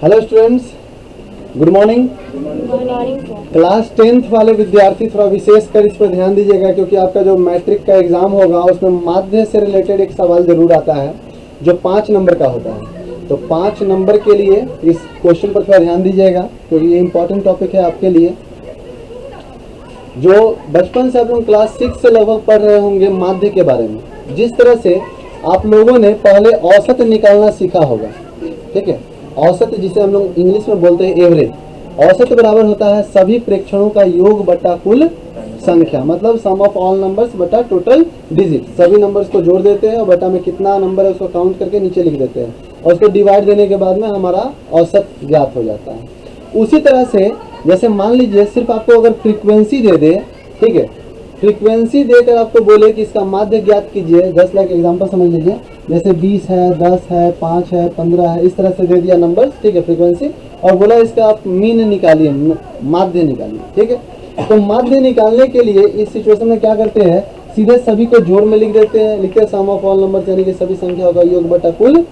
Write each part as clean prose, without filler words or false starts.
Hello students, good morning. Class 10th वाले विद्यार्थी थोड़ा विशेष कर इस पर ध्यान दीजिएगा, क्योंकि आपका जो मैट्रिक का एग्जाम होगा उसमें माध्य से रिलेटेड एक सवाल जरूर आता है जो 5 नंबर का होता है। तो 5 नंबर के लिए इस क्वेश्चन पर थोड़ा ध्यान दीजिएगा, क्योंकि ये इंपॉर्टेंट टॉपिक है आपके लिए। जो बचपन से आप लोग क्लास 6 से लगभग पढ़ रहे होंगे माध्य के बारे में, जिस तरह से आप लोगों ने पहले औसत निकालना सीखा होगा, ठीक है। औसत जिसे हम लोग इंग्लिश में बोलते हैं एवरेज। औसत बराबर होता है सभी प्रेक्षणों का योग बटा कुल संख्या, मतलब सम ऑफ ऑल नंबर्स बटा टोटल डिजिट। सभी नंबर्स को जोड़ देते हैं और बटा में कितना नंबर है उसको काउंट करके नीचे लिख देते हैं, और उसको डिवाइड देने के बाद में हमारा औसत ज्ञात हो जाता है। उसी तरह से जैसे मान लीजिए सिर्फ आपको अगर फ्रीक्वेंसी दे दे, ठीक है, फ्रीक्वेंसी देकर आपको बोले कि इसका माध्य ज्ञात कीजिए। 10 लाख एग्जाम्पल समझ लीजिए, जैसे 20 है, 10 है, 5 है, 15 है, इस तरह से दे दिया नंबर, ठीक है, फ्रीक्वेंसी, और बोला इसका आप मीन निकालिए, माध्य निकालिए, ठीक है। तो माध्य निकालने के लिए इस सिचुएशन में क्या करते हैं, सीधे सभी को जोड़ में लिख देते हैं, लिखते हैं सम ऑफ ऑल नंबर, यानी कि सभी संख्या का योग बटा कुल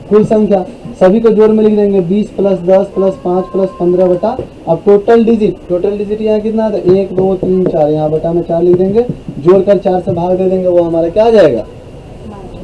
कुल संख्या। सभी को जोड़ में लिख देंगे 20 + 10 + 5 + 15 बटा, अब टोटल डिजिट यहाँ कितना था, 1 2 3 4, यहाँ बटा में 4 लिख देंगे, जोड़कर 4 से भाग दे देंगे, वो हमारा क्या आ जाएगा,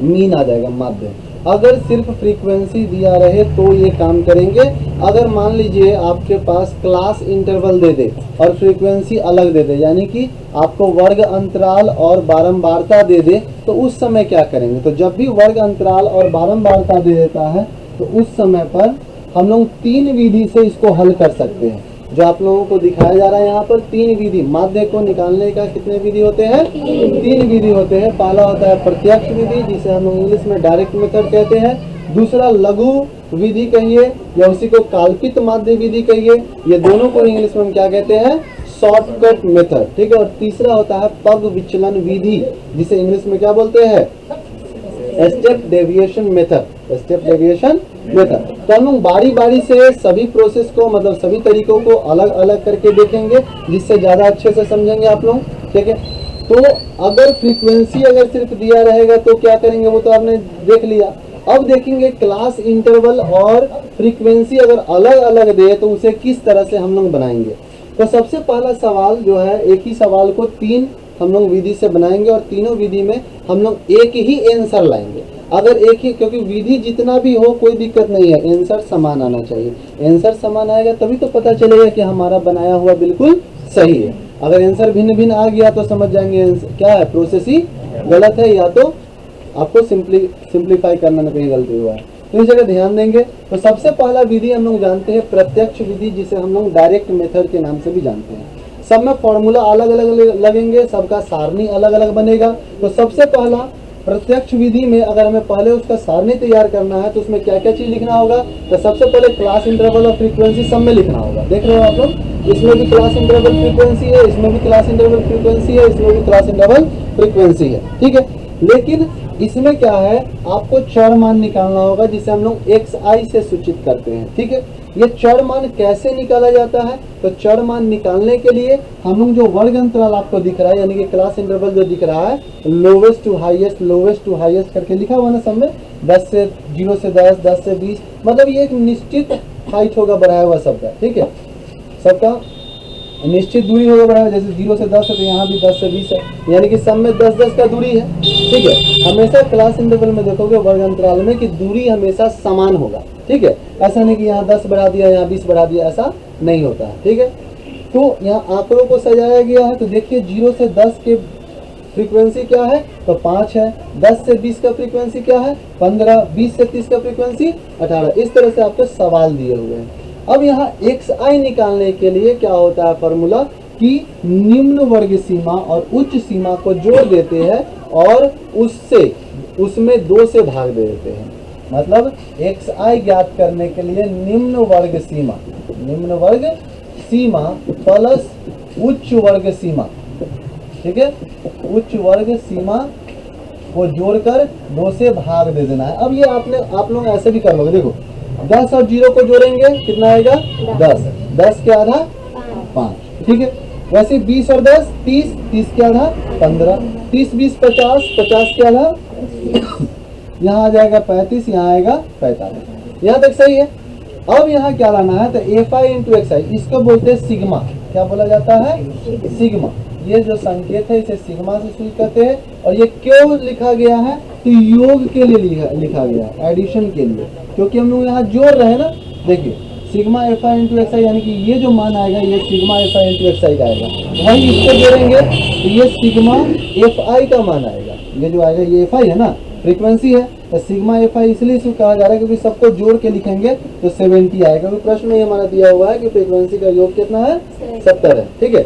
मीन आ जाएगा, माध्य। अगर सिर्फ फ्रीक्वेंसी दिया रहे तो ये काम करेंगे। अगर मान लीजिए आपके पास क्लास इंटरवल दे दे और फ्रीक्वेंसी अलग दे दे, यानी कि आपको वर्ग अंतराल और बारंबारता दे दे, तो उस समय क्या करेंगे। तो जब भी वर्ग अंतराल और बारंबारता दे देता है तो उस समय पर हम लोग 3 विधि से इसको हल कर सकते हैं। जो आप लोगों को दिखाया जा रहा है यहाँ पर 3 विधि, माध्य को निकालने का कितने विधि होते हैं, 3 विधि होते हैं। पहला होता है प्रत्यक्ष विधि, जिसे हम लोग इंग्लिश में डायरेक्ट मेथड कहते हैं। दूसरा लघु विधि कहिए या उसी को काल्पित माध्य विधि कहिए, ये दोनों को इंग्लिश में हम क्या कहते हैं, शॉर्टकट मेथड, ठीक है। और तीसरा होता है पग विचलन विधि, जिसे इंग्लिश में क्या बोलते हैं, step deviation method, step deviation method. तो हम लोग बारी बारी से सभी प्रोसेस को, मतलब सभी तरीकों को अलग अलग करके देखेंगे, जिससे ज्यादा अच्छे से समझेंगे आप लोग, ठीक है। तो अगर फ्रीक्वेंसी अगर सिर्फ दिया रहेगा तो क्या करेंगे, वो तो आपने देख लिया। अब देखेंगे क्लास इंटरवल और फ्रीक्वेंसी अगर अलग अलग दे तो उसे किस तरह से हम लोग बनाएंगे। तो सबसे पहला सवाल जो है, एक ही सवाल को 3 हम लोग विधि से बनाएंगे और तीनों विधि में हम लोग एक ही आंसर लाएंगे। अगर एक ही, क्योंकि विधि जितना भी हो कोई दिक्कत नहीं है, आंसर समान आना चाहिए। आंसर समान आएगा तभी तो पता चलेगा कि हमारा बनाया हुआ बिल्कुल सही है। अगर आंसर भिन्न भिन्न आ गया तो समझ जाएंगे क्या है, प्रोसेस ही गलत है, या तो आपको सिंप्लीफाई करना में कहीं गलती हुआ है। तो इस जगह ध्यान देंगे। तो सबसे पहला विधि हम लोग जानते हैं प्रत्यक्ष विधि, जिसे हम लोग डायरेक्ट मेथड के नाम से भी जानते हैं। सब में फॉर्मूला अलग अलग लगेंगे, सबका सारणी अलग अलग बनेगा। तो सबसे पहला प्रत्यक्ष विधि में अगर हमें पहले उसका सारणी तैयार करना है तो उसमें क्या क्या चीज लिखना होगा, तो सबसे पहले क्लास इंटरवल और फ्रीक्वेंसी सब में लिखना होगा। देख रहे हो आप लोग, इसमें भी क्लास इंटरवल फ्रीक्वेंसी है, इसमें भी क्लास इंटरवल फ्रीक्वेंसी है, इसमें भी क्लास इंटरवल फ्रीक्वेंसी है, ठीक है। लेकिन इसमें क्या है, आपको चर मान निकालना होगा, जिसे हम लोग xi से सूचित करते हैं, ठीक है। ये चर मान कैसे निकाला जाता है, तो चर मान निकालने के लिए हम लोग जो वर्ग अंतराल आपको दिख रहा है, यानी कि क्लास इंटरवल जो दिख रहा है, लोवेस्ट टू हाईएस्ट करके लिखा हुआ ना सब में, 0 से 10, 10 से 20, मतलब ये एक निश्चित हाइट होगा बढ़ाया हुआ सबका, ठीक है, सबका निश्चित दूरी होगा बढ़ाया। जैसे 0 से 10 है तो यहाँ भी 10 से 20 है, यानी कि सब में 10-10 का दूरी है, ठीक है। हमेशा क्लास इंटरवल में देखोगे वर्ग अंतराल में कि दूरी हमेशा समान होगा, ठीक है। ऐसा नहीं कि यहाँ 10 बढ़ा दिया, यहाँ 20 बढ़ा दिया, ऐसा नहीं होता है, ठीक है। तो यहाँ आंकड़ों को सजाया गया है। तो देखिए 0 से 10 के फ्रीक्वेंसी क्या है, तो 5 है। 10 से 20 का फ्रीक्वेंसी क्या है, 15। 20 से 30 का फ्रीक्वेंसी 18। इस तरह से आपको सवाल दिए हुए हैं। अब यहाँ xi निकालने के लिए क्या होता है फॉर्मूला, कि निम्न वर्ग सीमा और उच्च सीमा को जोड़ देते हैं और उसमें 2 से भाग दे देते हैं। मतलब xi ज्ञात करने के लिए निम्न वर्ग सीमा प्लस उच्च वर्ग सीमा, ठीक है, उच्च वर्ग सीमा को जोड़कर 2 से भाग दे देना है। अब ये आप लोग ऐसे भी कर लोगे, देखो 10 और 0 को जोड़ेंगे कितना आएगा, 10। 10 के आधा 5, ठीक है। वैसे 20 और 10 30, 30 के आधा 15, 30 20 50, 50 के आधा यहाँ आ जाएगा 35, यहाँ आएगा 45। यहाँ तक सही है। अब यहाँ क्या लाना है, तो एफ आई इंटू एक्स आई, इसको बोलते हैं सिग्मा। क्या बोला जाता है, सिग्मा। ये जो संकेत है इसे सिग्मा से सूचित करते हैं। और ये क्यों लिखा गया है, तो योग के लिए लिखा गया है, एडिशन के लिए, क्योंकि हम लोग यहाँ जोड़ रहे हैं ना। देखिए sigma F I into x i, यानी कि ये जो मान आएगा ये sigma F I into x i का आएगा, वही इसको जोड़ेंगे तो ये सिग्मा एफ आई का मान आएगा। ये जो आएगा ये एफ आई है ना, फ्रीक्वेंसी है, तो सिग्मा एफ आई इसलिए इसको कहा जा रहा है क्योंकि सबको जोड़ के लिखेंगे तो 70 आएगा। क्योंकि प्रश्न में ये हमारा दिया हुआ है कि फ्रीक्वेंसी का योग कितना है, 70 है। ठीक है,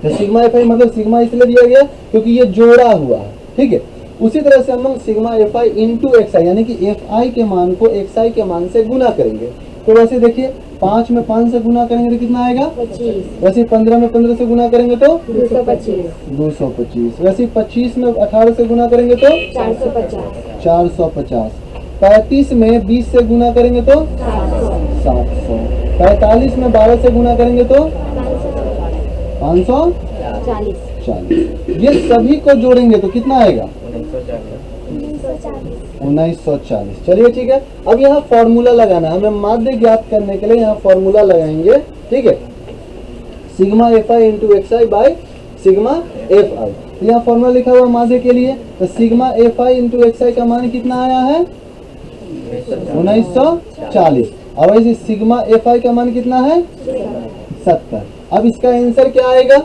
तो सिग्मा एफ आई मतलब सिग्मा इसलिए दिया गया क्योंकि ये जोड़ा हुआ है। ठीक है, उसी तरह से हम लोग sigma F I into x i, यानी कि एफ आई के मान को एक्स आई के मान से गुना करेंगे। तो वैसे देखिए 5 में 5 से गुना करेंगे तो कितना आएगा, 25। वैसे 15 में 15 से गुना करेंगे तो 225। वैसे 25 में 18 से गुना करेंगे तो 450। 35 में 20 से गुना करेंगे तो 700। 45 में 12 से गुना करेंगे तो 540। ये सभी को जोड़ेंगे तो कितना आएगा, 1940। चलिए ठीक है, अब यहाँ फॉर्मूला लगाना है हमें माध्य ज्ञात करने के लिए। यहाँ फॉर्मूला लगाएंगे। ठीक है, sigma F I into x i by sigma F i. तो यहाँ फॉर्मूला लिखा हुआ माध्य के लिए, तो sigma F I into x i का मान कितना आया है, 1940। और वैसे सिग्मा एफ आई का मान कितना है, 70। अब इसका आंसर क्या आएगा,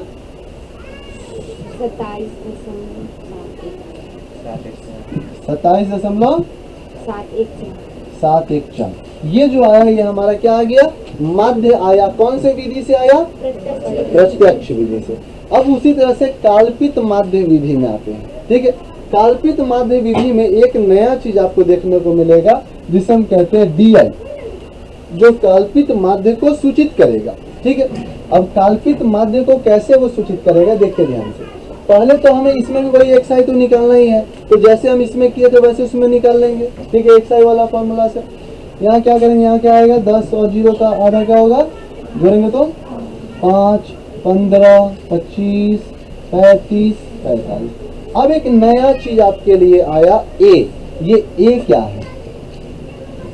27.714। ये जो आया ये हमारा क्या आ गया, माध्य आया। कौन से विधि से आया, प्रत्यक्ष विधि से। अब उसी तरह से काल्पित माध्य विधि में आते हैं। ठीक है, काल्पित माध्य विधि में एक नया चीज आपको देखने को मिलेगा जिसे हम कहते हैं डी आई, जो काल्पित माध्य को सूचित करेगा। ठीक है, अब काल्पित माध्य को कैसे वो सूचित करेगा देखिए ध्यान से। पहले तो हमें इसमें भी वही एक्स आई तो निकालना ही है, तो जैसे हम इसमें किए थे वैसे उसमें निकाल लेंगे। ठीक है, एक्स आई वाला फॉर्मूला से यहाँ क्या करेंगे, यहाँ क्या आएगा, 10 और 0 का आधा क्या होगा, जोड़ेंगे तो 5, 15, 25, 35, 45। अब एक नया चीज आपके लिए आया ए। ये ए क्या है,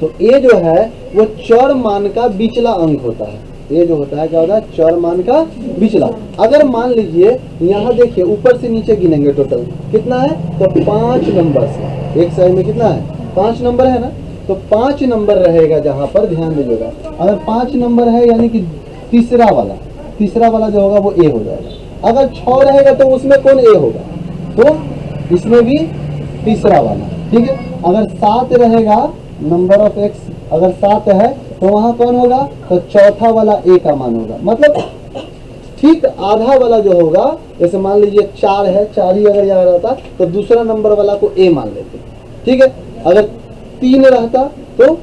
तो ए जो है वो चर मान का बिचला अंक होता है। ये जो होता है क्या होता है, चर मान का बिचला। अगर मान लीजिए यहाँ देखिए ऊपर से नीचे गिनेंगे टोटल कितना है, तो 5 नंबर से एक साइड में कितना है, 5 नंबर है ना, तो 5 नंबर रहेगा। जहाँ पर ध्यान दीजिएगा, अगर 5 नंबर है यानी कि तीसरा वाला जो होगा वो ए हो जाएगा। अगर 6 रहेगा तो उसमें कौन ए होगा, तो इसमें भी तीसरा वाला। ठीक है, अगर 7 रहेगा, नंबर ऑफ एक्स अगर 7 है तो वहां कौन होगा, तो चौथा वाला ए का मान होगा। मतलब ठीक आधा वाला जो होगा, जैसे मान लीजिए 4 है, 4 ही अगर यहाँ रहता तो दूसरा नंबर वाला को ए मान लेते। ठीक है, अगर 3 रहता तो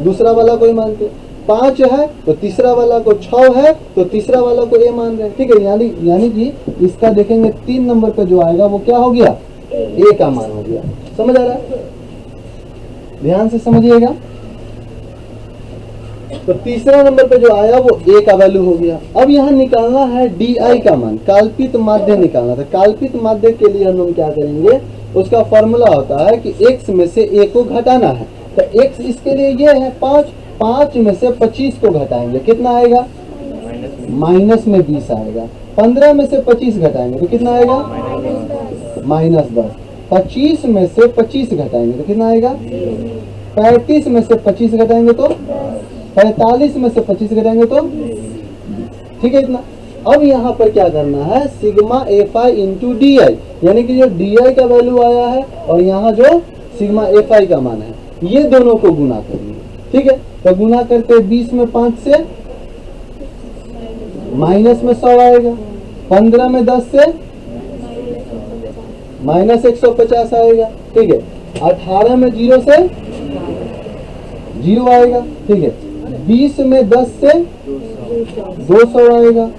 दूसरा वाला को ही मानते। 5 है तो तीसरा वाला को, 6 है तो तीसरा वाला को ए मान रहे। ठीक है, यानी कि इसका देखेंगे 3 नंबर पे जो आएगा वो क्या हो गया, ए का मान हो गया। समझ आ रहा है, ध्यान से समझिएगा। तो तीसरा नंबर पे जो आया वो ए का वैल्यू हो गया। अब यहाँ निकालना है डी आई का मान, काल्पित माध्य निकालना था। काल्पित माध्य के लिए हम लोग क्या करेंगे, उसका फॉर्मूला होता है कि x में से a को घटाना है। तो x इसके लिए ये है 5, 5 में से 25 को घटाएंगे, कितना आएगा, माइनस में 20 आएगा। 15 में से 25 घटाएंगे तो कितना आएगा, -10। 25 में से 25 घटाएंगे तो कितना आएगा, 35 में से 25 घटाएंगे तो 45 में से 25 घटाएंगे तो, ठीक है इतना। अब यहाँ पर क्या करना है, sigma F I into d आई, यानी कि जो डी आई का वैल्यू आया है और यहाँ जो सिग्मा एफ आई का मान है, ये दोनों को गुना करेंगे। ठीक है, तो गुना करते 20 में 5 से, माइनस में 100 आएगा। 15 में 10 से माइनस 150 आएगा। ठीक है, 18 में 0 से 0 आएगा। ठीक है, 20 में 10 से 200 आएगा।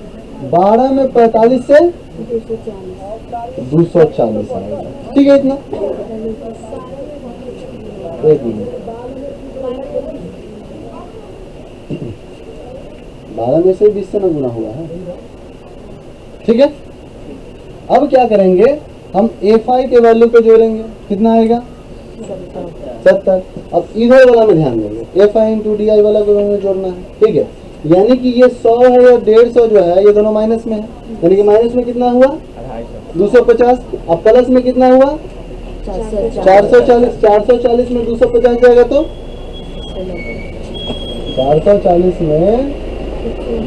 12 में 45 से 240 आएगा। ठीक है इतना, एक मिनट, 12 में से 20 से ना गुना हुआ है। ठीक है, अब क्या करेंगे, हम एफ आई के वैल्यू को जोड़ेंगे, कितना आएगा 70। अब इधर वाला में ध्यान देंगे, एफ आई इंटू डी आई वाला को हमें जोड़ना है, ठीक है। यानी कि ये 100 है या 150 जो है ये दोनों माइनस में है, यानी कि माइनस में कितना हुआ 250। अब प्लस में कितना हुआ 440। 440 में 250 जाएगा तो 440 में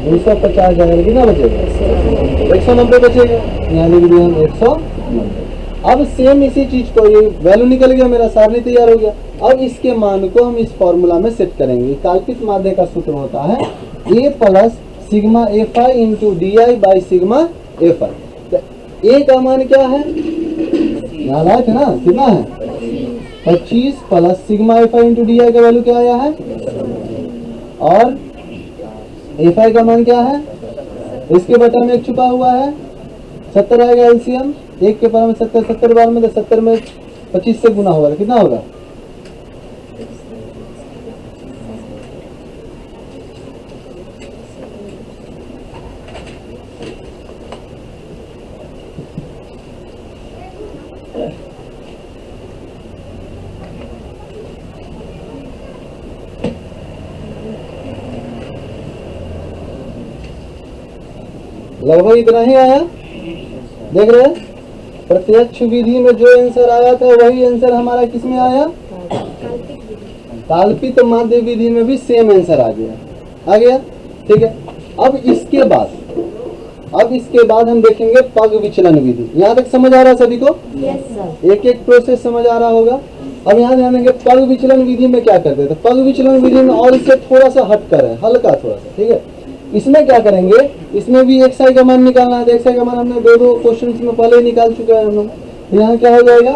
250 जाएगा, कितना बचेगा 190 बचेगा, यहाँ लिख दिया हम 190। अब सेम इसी चीज को, ये वैल्यू निकल गया, मेरा सारणी तैयार हो गया। अब इसके मान को हम इस फॉर्मूला में सेट करेंगे। काल्पित माध्य का सूत्र होता है a plus sigma F I into d i by sigma F i. तो ए का मान क्या है, याद आया था ना, कितना है 25 plus sigma F I into d आई का वैल्यू क्या आया है, और एफ आई का मान क्या है, इसके बटा में एक छुपा हुआ है 70 आएगा एलसीएम, एक के पावर में 70, 70 बार में 70 में 25 से गुना होगा, कितना होगा लगभग इतना ही आया। देख रहे हैं प्रत्यक्ष विधि में जो आंसर आया था वही आंसर हमारा किस में आया, काल्पित माध्य विधि में भी सेम आंसर आ गया, ठीक है। अब इसके बाद हम देखेंगे पग विचलन विधि। यहाँ तक समझ आ रहा है सभी को? Yes sir. एक एक प्रोसेस समझ आ रहा होगा। अब यहाँ ध्यान देंगे पग विचलन विधि में क्या करते थे, पग विचलन विधि में और इससे थोड़ा सा हट कर है, हल्का थोड़ा सा, ठीक है। इसमें क्या करेंगे, इसमें भी एक्स आई का मान निकालना है। एक्स आई का मान हमने दो क्वेश्चन में पहले ही निकाल चुके हैं हम लोग। यहाँ क्या हो जाएगा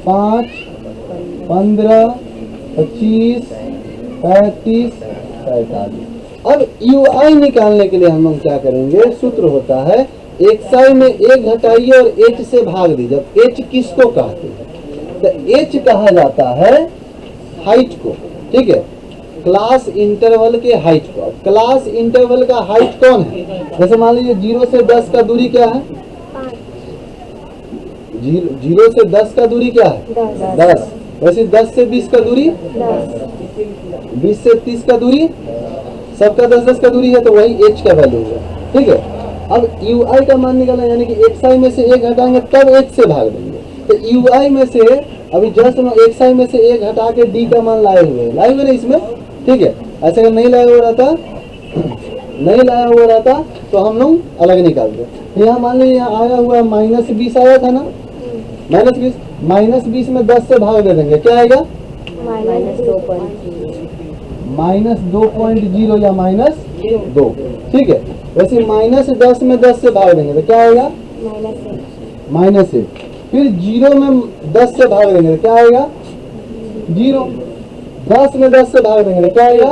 5, 15, 25, 35, 45। अब यू आई निकालने के लिए हम लोग क्या करेंगे, सूत्र होता है एक्स आई में एक घटाइए और एच से भाग दीजिए। जब एच किसको कहते हैं, तो एच कहा जाता है हाइट को, ठीक है, क्लास इंटरवल के हाइट को। अब क्लास इंटरवल का हाइट कौन है, जैसे मान लीजिए 0 से 10 का दूरी क्या है, 0 से 10 का दूरी क्या है 10। वैसे 10 से 20 का दूरी 20 से 30 का दूरी, सबका 10-10 का दूरी है, तो वही h का वैल्यू है, ठीक है। अब यू आई का मान निकालना, यानी कि एक्स आई में से एक हटाएंगे तब h से भाग देंगे। तो यू आई में से अभी जस्ट हम एक्स आई में से एक हटा के डी का मान लाए हुए ना इसमें, ठीक है। ऐसे अगर नहीं लाया हुआ रहता तो हम लोग अलग निकाल दे। यहाँ मान लीजिए यहाँ आया हुआ -20 आया था ना, -20 में 10 से भाग दे देंगे, क्या आएगा -2.0 या -2, ठीक है। वैसे -10 में 10 से भाग देंगे तो क्या आएगा -1। फिर 0 में 10 से भाग देंगे तो क्या आएगा 0। 10 में 10 से भाग देंगे तो क्या आएगा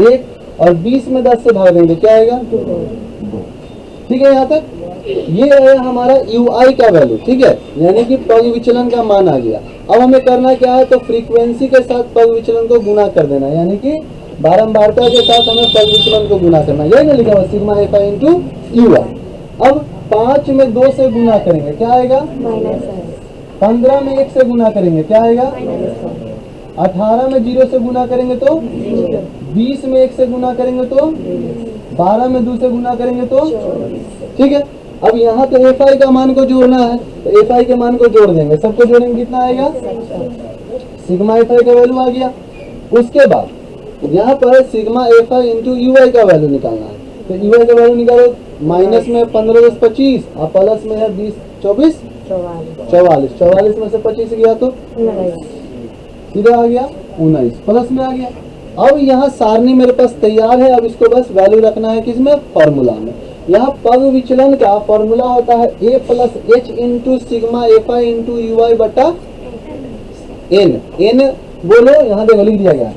1, और 20 में 10 से भाग देंगे तो क्या आएगा 2, ठीक है। यहाँ तक ये है हमारा यू आई का वैल्यू, ठीक है, यानी कि पग विचलन का मान आ गया। अब हमें करना क्या है, तो फ्रीक्वेंसी के साथ पग विचलन को गुना कर देना, यानी कि बारंबारता के साथ हमें पग विचलन को गुना करना, यही ना लिखा हुआ sigma F I into u i. अब 5 में 2 से गुना करेंगे क्या आएगा 15 में 1 से गुना करेंगे क्या आएगा 18 में 0 से गुना करेंगे तो 20 में 1 से गुना करेंगे तो 12 में 2 से गुना करेंगे तो, ठीक है। अब यहाँ तो एफ आई का मान को जोड़ना है, तो एफ आई के मान को जोड़ देंगे, सबको जोड़ेंगे कितना आएगा सिग्मा एफ आई का वैल्यू आ गया। उसके बाद यहाँ पर sigma F I into u i का वैल्यू निकालना है, तो यू आई का वैल्यू निकालो, माइनस में 15 10 25 और प्लस में है 20 24 44 में से 25 गया तो सीधा आ गया 19, प्लस में आ गया। अब यहाँ सारणी मेरे पास तैयार है, अब इसको बस वैल्यू रखना है किसमें, फॉर्मूला में। यहाँ पग विचलन का फॉर्मूला होता है a plus h into sigma F I into u i बटा n। n बोलो, यहाँ देखो लिख दिया गया,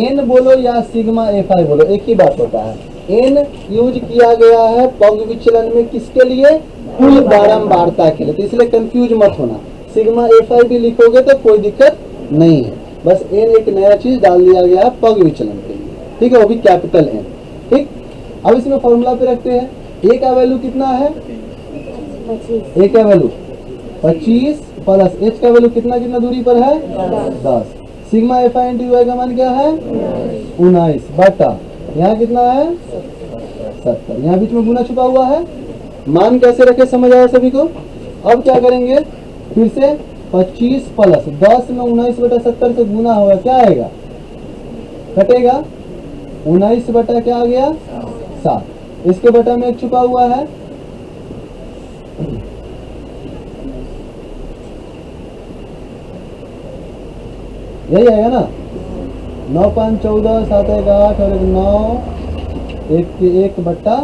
n बोलो या सिग्मा एफ आई बोलो, एक ही बात होता है। n यूज किया गया है पग विचलन में किसके लिए, कुल बारंबारता के लिए, तो इसलिए कंफ्यूज मत होना। सिग्मा एफ आई भी लिखोगे तो कोई दिक्कत नहीं है, बस n एक नया चीज डाल दिया गया है पग विचलन के लिए, ठीक है, वो भी कैपिटल N, ठीक। अब इसमें फॉर्मूला पे रखते हैं, a का वैल्यू कितना है, a का वैल्यू 25 प्लस h का वैल्यू कितना कितना दूरी पर है 10। Sigma F I into Y का मान क्या है 19 बटा यहाँ कितना है 70। यहाँ बीच में गुना छुपा हुआ है। मान कैसे रखे समझ आया सभी को। अब क्या करेंगे फिर से 25 प्लस 10 में 19 बटा 70 से गुना होगा क्या आएगा कटेगा 19 बटा क्या आ गया 7। इसके बटा में एक छुपा हुआ है यही आएगा ना 9 5 14 7 1 8 और 9 1 बट्टा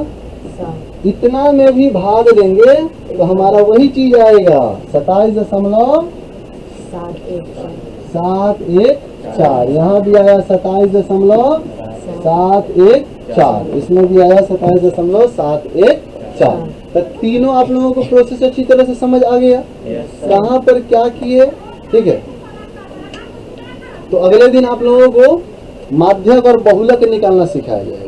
इतना में भी भाग देंगे तो हमारा वही चीज आएगा 27.714। यहाँ भी आया 27.714। इसमें भी आया 27.714। तो तीनों आप लोगों को प्रोसेस अच्छी तरह से समझ आ गया कहाँ पर क्या किए। ठीक है तो अगले दिन आप लोगों को माध्यक और बहुलक निकालना सिखाया जाएगा।